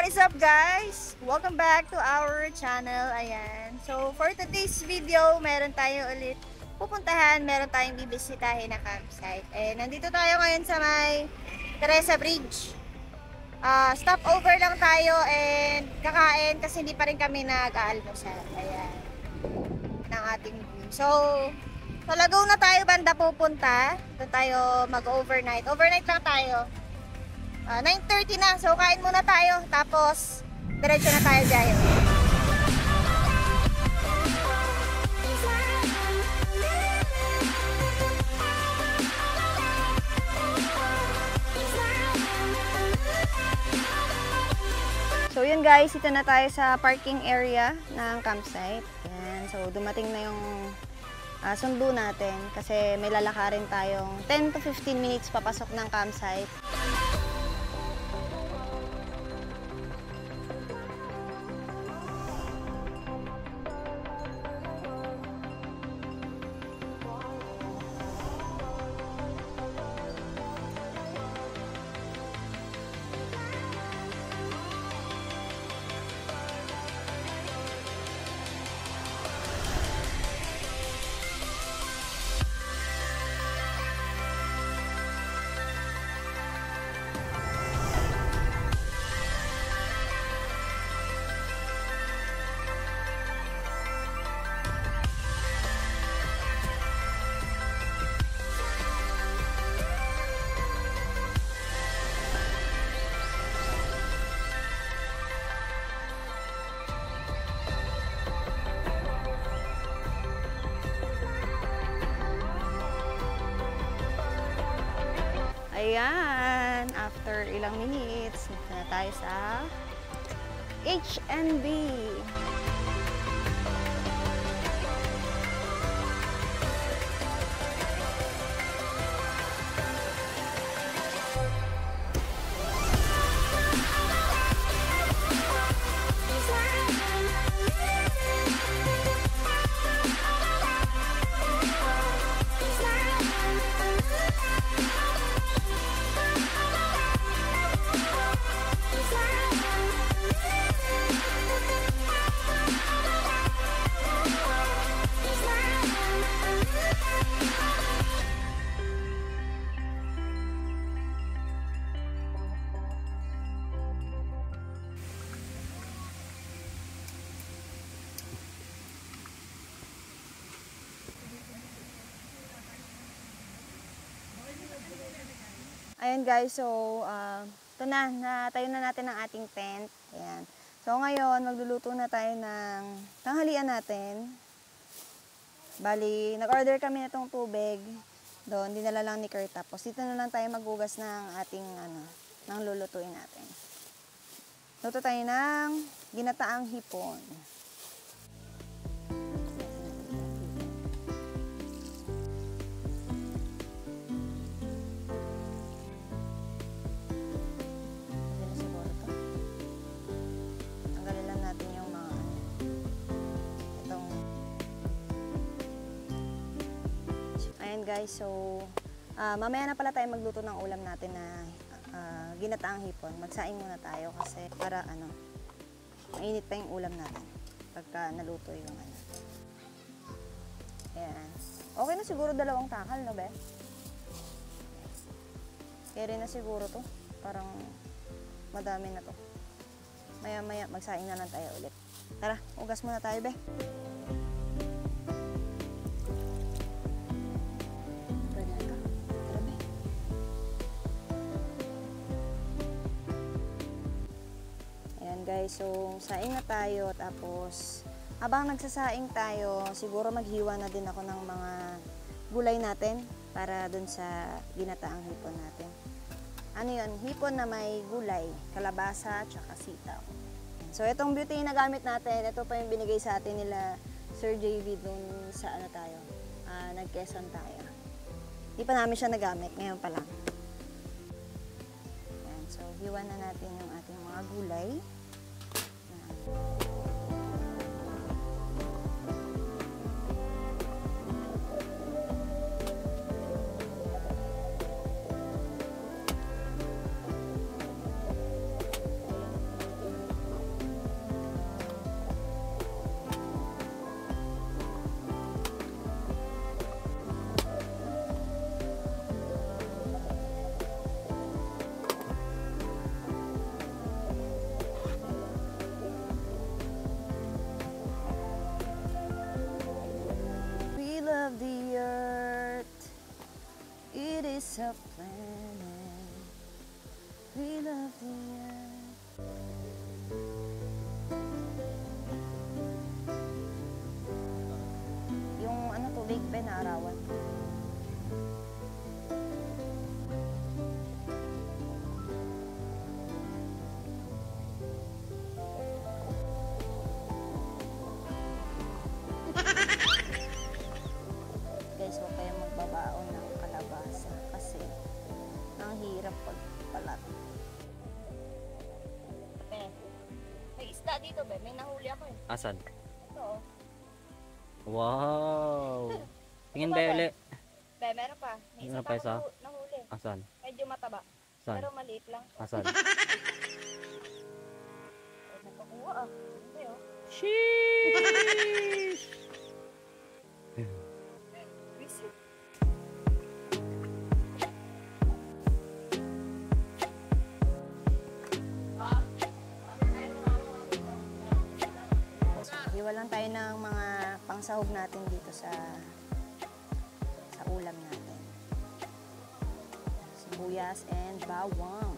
What is up guys? Welcome back to our channel. Ayan. So for today's video, meron tayo ulit pupuntahan, meron tayong bibisitahin na campsite. Eh, nandito tayo ngayon sa may Teresa Bridge. Stop over lang tayo and kakain kasi hindi pa rin kami nag-aalmusal. Ayan. Ng ating view. So, sa Laguna tayo banda pupunta. Doon tayo mag-overnight. Overnight lang tayo. 9:30 na. So, kain muna tayo. Tapos, diretso na tayo dyan. So, yun guys. Ito na tayo sa parking area ng campsite. Yan. So, dumating na yung sundo natin. Kasi may lalakarin tayong 10 to 15 minutes papasok ng campsite. Ayan, after ilang minutes, na tayo sa H&B. Ayan guys, so ito na, natayo na natin ang ating tent. Ayan. So ngayon, magluluto na tayo ng tanghalian natin. Bali, nag-order kami na itong tubig. Doon, dinala lang ni Kurt. Tapos dito na lang tayo maghugas ng ating, ng lulutuin natin. Luto tayo ng ginataang hipon. Guys, so mamaya na pala tayo magluto ng ulam natin na ginataang hipon. Magsaing muna tayo kasi para mainit pa yung ulam natin pagka naluto yung Ayan. Okay na siguro 2 takal, no be? Kaya na siguro to. Parang madami na to. Maya magsaing na lang tayo ulit. Tara, ugas muna tayo, be. Guys, so saing na tayo, tapos habang nagsasaing tayo, siguro maghiwa na din ako ng mga gulay natin para dun sa ginataang hipon natin. Ano yun? Hipon na may gulay, kalabasa, tsaka sitaw. So itong beauty na gamit natin, ito pa yung binigay sa atin nila Sir JV dun sa tayo, nag-Quezon tayo. Di pa namin siya nagamit, ngayon pa lang. Ayan, so hiwa na natin yung ating mga gulay. is a planet. We love the earth. Yung ano to, Lake Benarawan. Guys, huwag kayong magbabaon ng kalabasa kasi ang hirap pagpalat. May isda dito, be. May nahuli ako eh. Asan? Ito, oh. Wow! Tingin ba ulit? Be, meron pa. May isa Meron pa pa isa? ako nahuli. Asan? Medyo mataba. Asan? Pero maliit lang. Asan? Ay, nagpakuha ah. Hindi oh. Sheesh! Visit. Hiwa lang tayo ng mga pangsahog natin dito sa ulam natin. Sibuyas and bawang.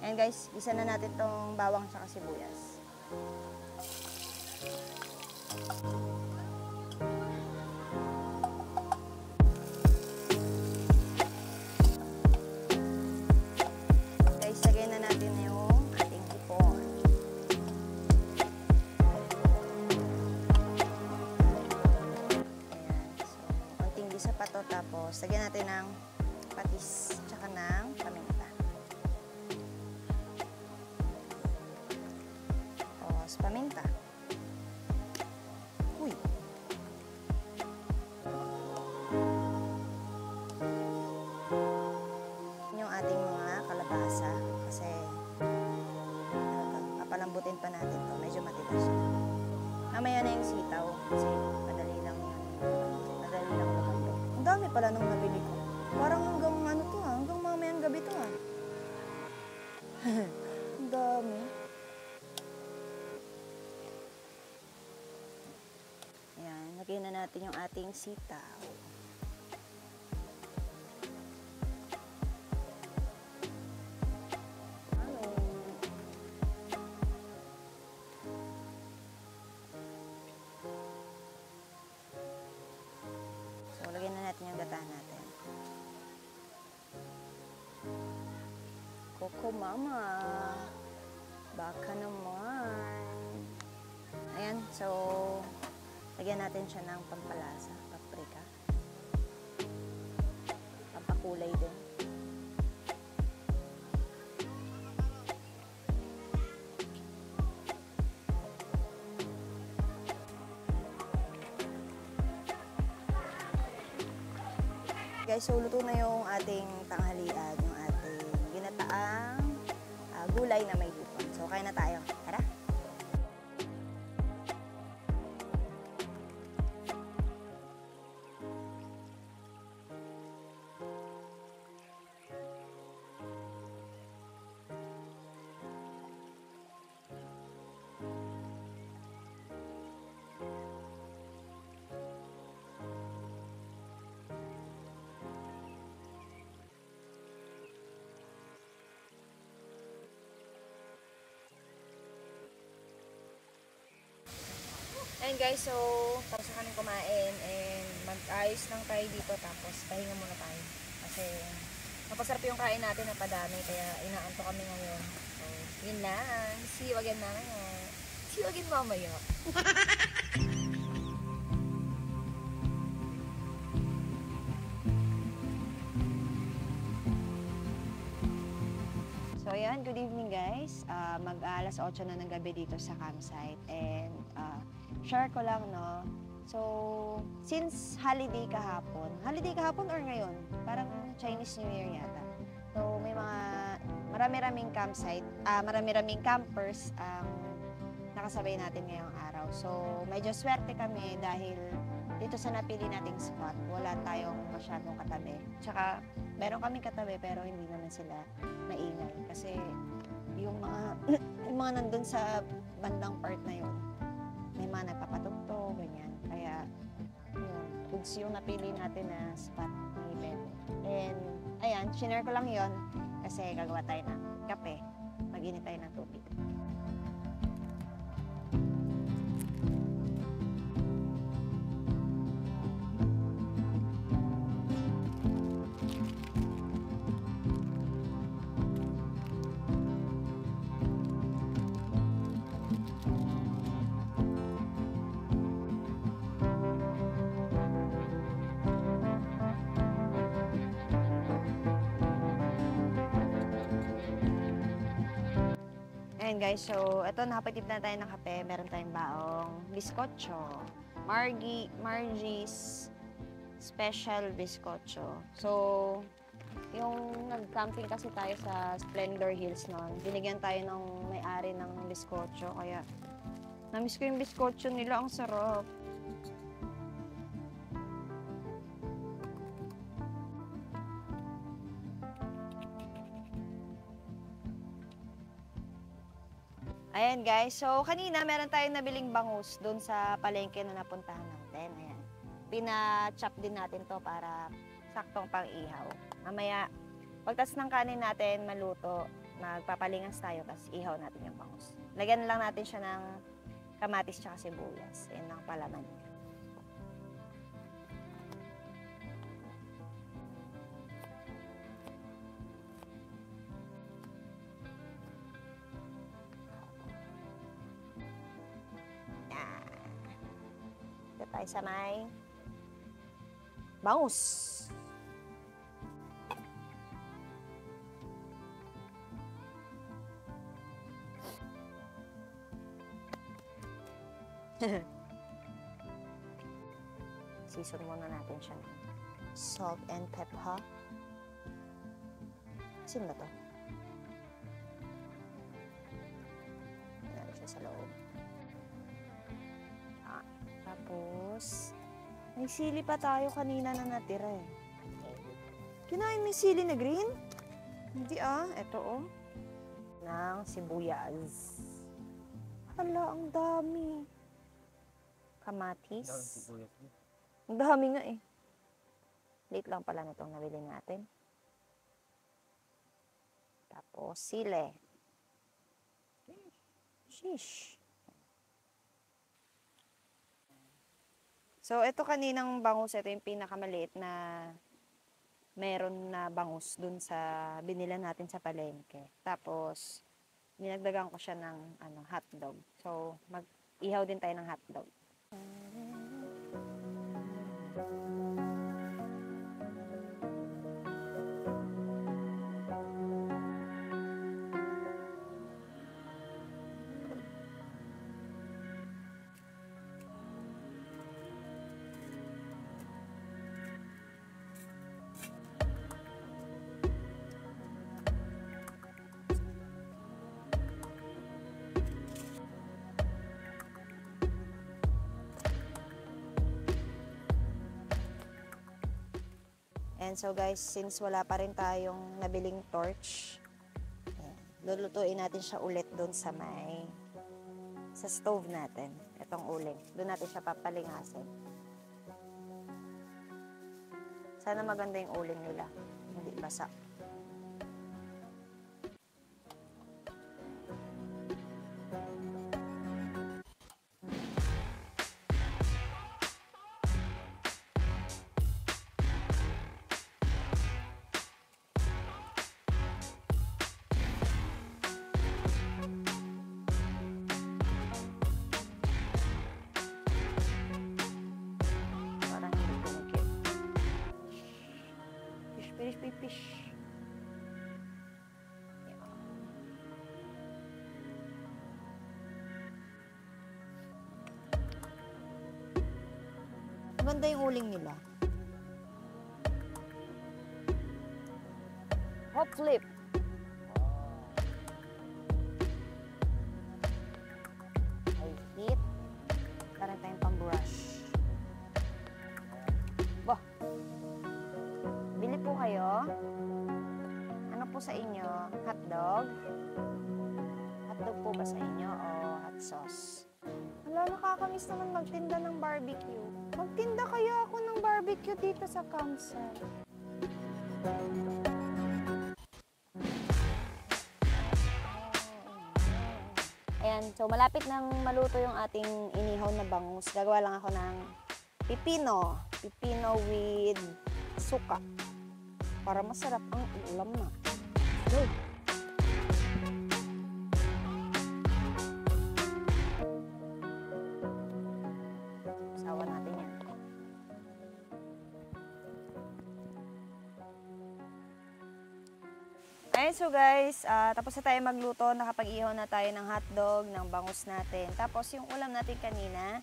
Ayan guys, isa na natin tong bawang tsaka sibuyas. Guys, lagay na natin yung ating hipon. Ayan, so konting gisa pa to, tapos lagyan natin ng patis tsaka ng paminta. Paminta. Uy. Yung ating mga kalabasa kasi papalambutin pa natin to. Medyo matigas siya. Mamaya na yung sitaw kasi madali lang yun. Madali lang lumago. Ang dami pala nung nabili ko. Parang hanggang ano to ha. Hanggang mamayang gabi to ha. Ang dami. Lagyan na natin yung ating sitaw. So, lagyan na natin yung gata natin. Coco Mama. Baka naman. Ayan, so lagyan natin siya ng pampalasa, paprika. Pampakulay din. Guys, so luto na yung ating tanghalian, yung ating ginataang gulay na may hipon. So, kaya na tayo. Tara! Ayun guys, so tapos na kami kumain and mag-ayos lang tayo dito tapos pahinga muna tayo. Kasi napasarap yung kain natin na padami kaya inaanto kami ngayon. So, yun lang. See you again mamaya. See you again mamaya. So ayan, good evening guys. Mag-alas 8 na ng gabi dito sa campsite and share ko lang no. So since holiday kahapon or ngayon, parang Chinese New Year yata. So may mga marami-raming campsite, marami-raming campers ang nakasabay natin ngayong araw. So medyo swerte kami dahil dito sa napili nating spot, wala tayong masyadong katabi. Tsaka, meron kaming katabi pero hindi naman sila maingay. Kasi, yung mga, yung mga nandun sa bandang part na yun, may mga nagpapatugtog, ganyan. Kaya, yun, goods yung napili natin na spot ni Bebe. And, ayan, shinare ko lang yun kasi gagawa tayo ng kape. Mag-init tayo ng tubig. Ayan guys, so ito nakapatid na tayo ng kape. Meron tayong baong biskotso. Margie's Special Biskotso. So, yung nag-camping kasi tayo sa Splendor Hills noon, binigyan tayo ng may-ari ng biskotso. Kaya, namiss ko yung biskotso nila. Ang sarap. Ayan guys, so kanina meron tayong nabiling bangus doon sa palengke na napuntahan natin. Ayan. Pina-chop din natin to para saktong pang-ihaw. Mamaya, pagtas ng kanin natin maluto, magpapalingas tayo kasi ihaw natin yung bangus. Lagyan lang natin siya ng kamatis tsaka sibuyas. Ayan ang palaman. Ito tayo sa may bangus. Season muna natin siya ng salt and pepper. Sino ba to? Ayan siya sa loob. Tapos, may sili pa tayo kanina na natira eh. Kinain mo yung sili na green? Hindi eto ng sibuyas. Hala, ang dami. Kamatis. Ang dami nga eh. Late lang pala na itong nabili natin. Tapos, sili. Sheesh. So, ito kaninang bangus, ito yung pinakamaliit na meron na bangus dun sa binila natin sa palengke. Tapos, dinagdagan ko siya ng hotdog. So, mag-ihaw din tayo ng hotdog. And so guys, since wala pa rin tayong nabiling torch, lulutuin natin siya ulit doon sa stove natin. Itong uling. Doon natin siya papalingasin. Sana maganda yung uling nila. Hindi basa. Fish. Maganda yung uling nila. Hop flip. Ay, hit. Parang tayong pang brush. kayo? Ano po sa inyo? Hotdog? Hotdog po ba sa inyo o hot sauce? Wala, nakakamiss naman magtinda ng barbecue. Magtinda kaya ako ng barbecue dito sa campsite. Ayan, so malapit nang maluto yung ating inihaw na bangus. Gagawa lang ako ng pipino. Pipino with suka. Para masarap ang ulam na. Go! Sawa natin yan. Ayun, so guys, tapos na tayo magluto. Nakapag-ihaw na tayo ng hotdog, ng bangus natin. Tapos yung ulam natin kanina,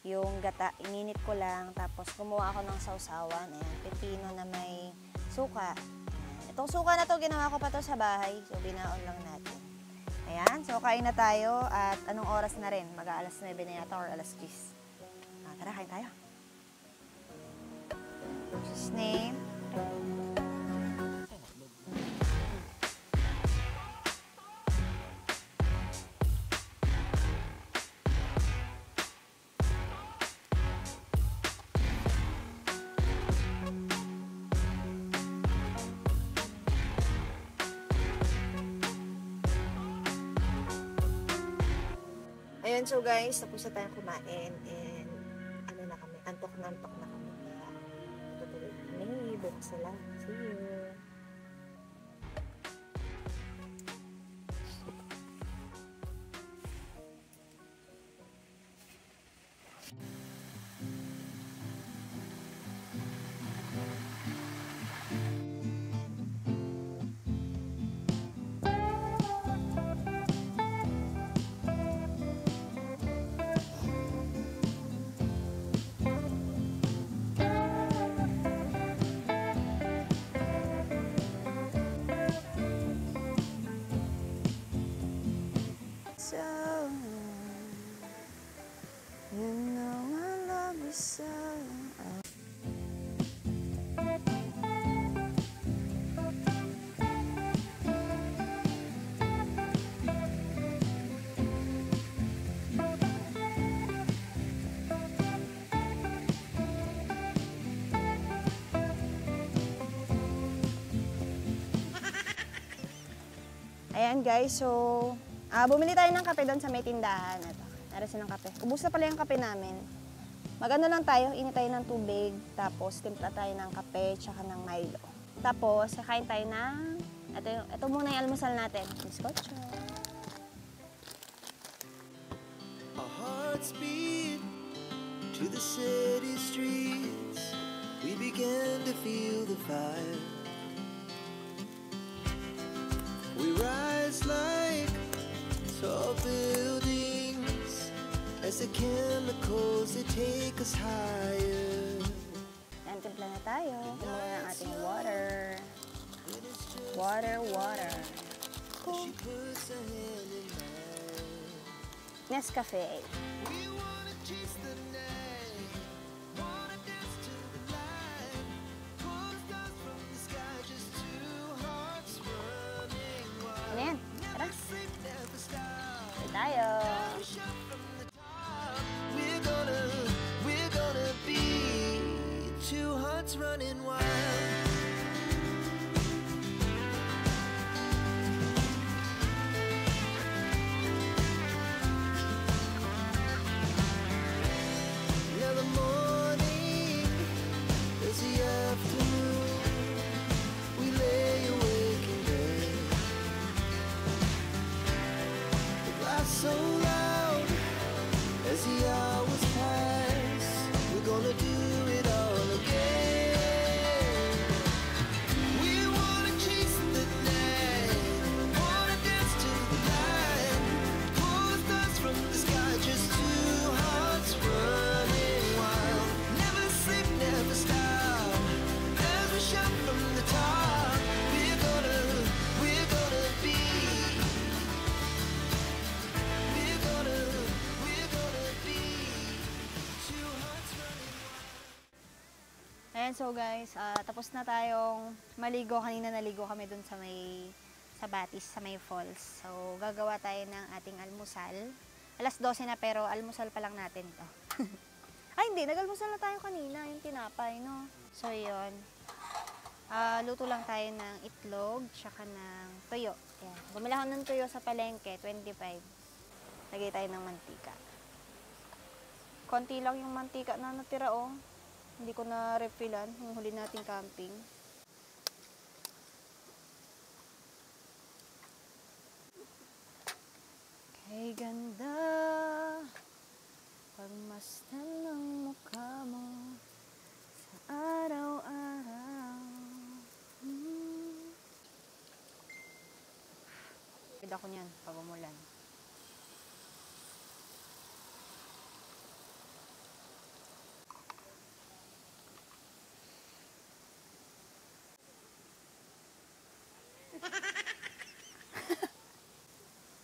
yung gata, ininit ko lang. Tapos gumawa ako ng sausawan. Ayan, pepino na may suka. Itong suka na to, ginawa ko pa to sa bahay. So, binaon lang natin. Ayan, so kain na tayo. At anong oras na rin? Mag-aalas 9 na yata or alas 10. Tara, kain tayo. His name. Ayan, so guys, tapos na tayong kumain and ano na kami, antok na kami. Kaya tutuloy kami, bukas na lang. See you! So, you know I love you so. Ayan guys, so bumili tayo ng kape doon sa may tindahan. Ito, meron silang kape. Ubus na pala yung kape namin. Mag-ano lang tayo, init tayo ng tubig, tapos timpla tayo ng kape, tsaka ng Milo. Tapos, kakain tayo ng, ito muna yung almusal natin. Bizcocho. Our hearts beat to the city streets. We began to feel the fire. We rise like tall buildings as the chemicals they take us higher. Yan, timpla na tayo. Kumuha ng ating water. Water. Cool. Nescafe. We wanna chase the night, wanna dance to the light, pull stars from the sky, just two hearts running wild. Ano yan? Tara. Sleep never stop. Kasi tayo. Shout from the top. We're gonna be two hearts running wild. Now the morning is the afternoon. We lay awake in bed. The glass so loud as the hours pass. We're gonna do it all again. Ayan, so guys, tapos na tayong maligo. Kanina naligo kami dun sa Batis, sa may falls. So, gagawa tayo ng ating almusal. Alas 12 na pero almusal pa lang natin to. Ay, hindi. Nag-almusal na tayo kanina. Yung tinapay, no? So, yun. Luto lang tayo ng itlog, tsaka ng tuyo. Ayan. Bumili ako ng tuyo sa palengke, 25. Lagay tayo ng mantika. Konti lang yung mantika na natira, oh. Hindi ko na refillan yung huli nating camping. Kay ganda pagmasdan ng mukha mo sa araw-araw. Pwede ako niyan pag umulan.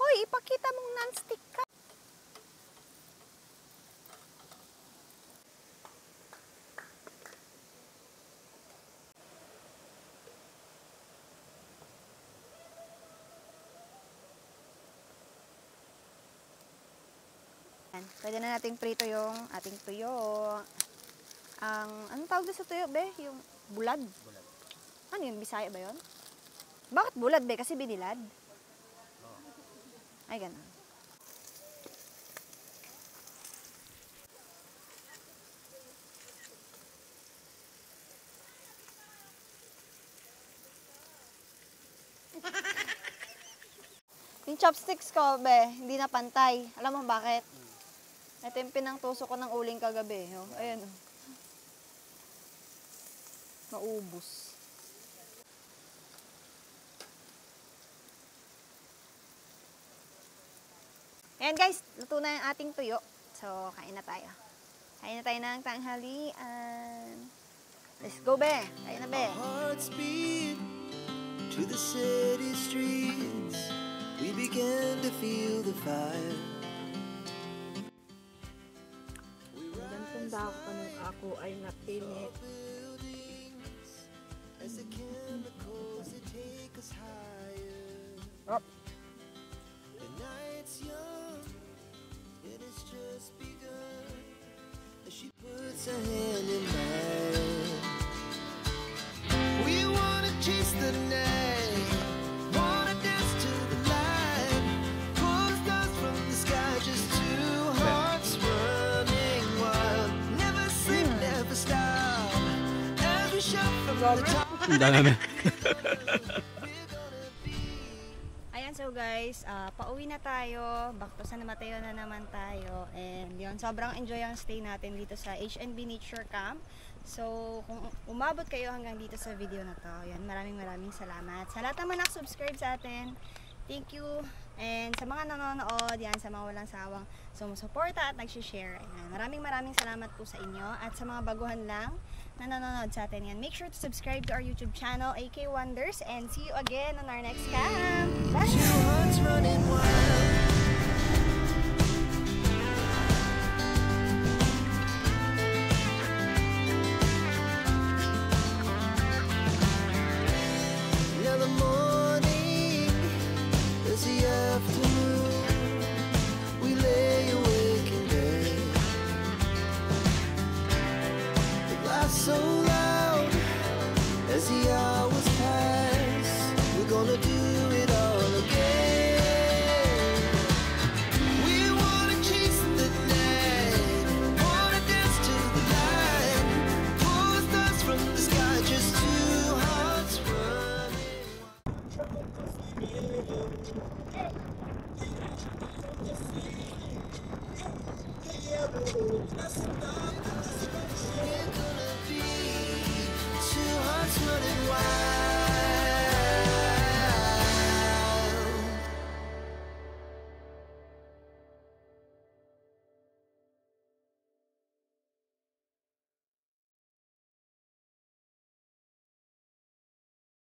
Hoy, ipakita mong non-stick ka. Pwede na nating prito yung ating tuyo. Anong tawag sa tuyo, be? Yung bulad? Bulad. Ano yun? Bisaya ba yun? Bakit bulad, be? Kasi binilad? Ay, ganun. Yung chopsticks ko, be, hindi na pantay. Alam mo bakit? Ito yung pinangtusok ko ng uling kagabi. Oh. Ayan. Oh. Maubos. Ayan guys, luto na yung ating tuyo. So, kain na tayo. Kain na tayo ng tanghalian. Let's go, be. Kain na, be. Hearts beat to the city streets. We began to feel the fire. Tanda ko nung ako ay napilit. As the chemicals that take us higher. Up. The night's young, and it's just begun. As she puts her hand in mine. We wanna chase the night, wanna dance to the light. Pull stars from the sky, just two hearts running wild. Never sleep, never stop. As we shout from the top. Ayan, so guys, pauwi na tayo. Back to San Mateo na naman tayo. And yun, sobrang enjoy ang stay natin dito sa HNB Nature Camp. So, kung umabot kayo hanggang dito sa video na to, yan, maraming salamat. Sa lahat naman nakasubscribe sa atin, thank you. And sa mga nanonood, yan, sa mga walang sawang sumusuporta at nag-share. Maraming salamat po sa inyo. At sa mga baguhan lang na nanonood sa atin, yan, make sure to subscribe to our YouTube channel, AK Wonders. And see you again on our next camp. Bye! Two hearts running wild. Now the morning is the afternoon. We lay awake in bed. The laughs so loud as the hours pass. We're gonna do it all again. We wanna chase the night, wanna dance to the light. Pull stars from the sky, just two hearts running. We're gonna